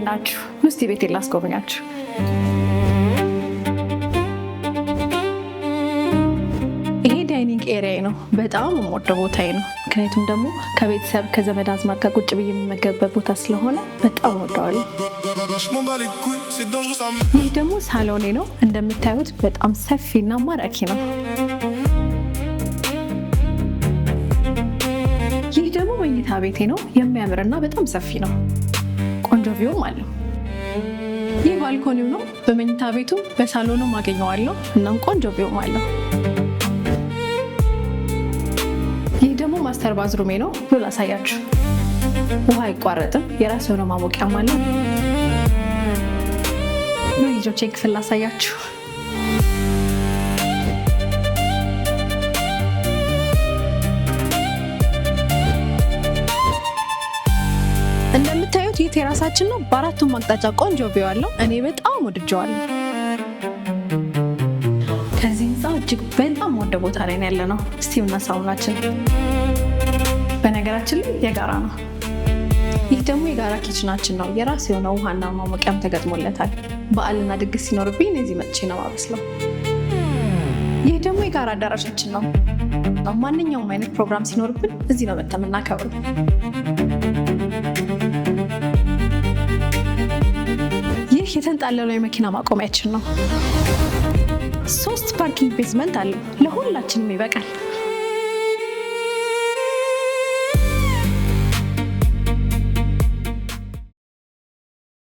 ናችሁ? እስቲ ቤቴን ላስጎብኛችሁ። ይሄ ዳይኒንግ ኤሪያ ነው። በጣም የምወደው ቦታዬ ነው። ምክንያቱም ደግሞ ከቤተሰብ ከዘመድ አዝማድ ጋር ቁጭ ብዬ የምመገብበት ቦታ ስለሆነ በጣም እወደዋለሁ። ይህ ደግሞ ሳሎኔ ነው። እንደምታዩት በጣም ሰፊና ማራኪ ነው። ይህ ደግሞ መኝታ ቤቴ ነው። የሚያምርና በጣም ሰፊ ነው። ቆንጆ ቪውም አለው። ይህ ባልኮኒው ነው። በመኝታ ቤቱ በሳሎኑም አገኘዋለሁ። እናም ቆንጆ ቪውም አለው። ይህ ደግሞ ማስተር ባዝሩሜ ነው። ላሳያችሁ። ውሃ አይቋረጥም። የራሱ የሆነ ማሞቂያም አለው። ልጆቼ ክፍል ላሳያችሁ። እንደምታዩት ይህ ቴራሳችን ነው። በአራቱም አቅጣጫ ቆንጆ ቪው አለው። እኔ በጣም ወድጀዋለሁ። ከዚህ ህንፃ እጅግ በጣም ወደ ቦታ ላይ ያለ ነው። ስቲምና ሳውናችን በነገራችን ላይ የጋራ ነው። ይህ ደግሞ የጋራ ኪችናችን ነው። የራሱ የሆነ ውሃና ማሞቂያም ተገጥሞለታል። በዓልና ድግስ ሲኖርብኝ እዚህ መጥቼ ነው ማበስለው። ይህ ደግሞ የጋራ አዳራሻችን ነው። ማንኛውም አይነት ፕሮግራም ሲኖርብን እዚህ ነው መጥተን የምናከብረው። ይህ የተንጣለለው የመኪና ማቆሚያችን ነው። 3 ፓርኪንግ ቤዝመንት አለው። ለሁላችንም ይበቃል።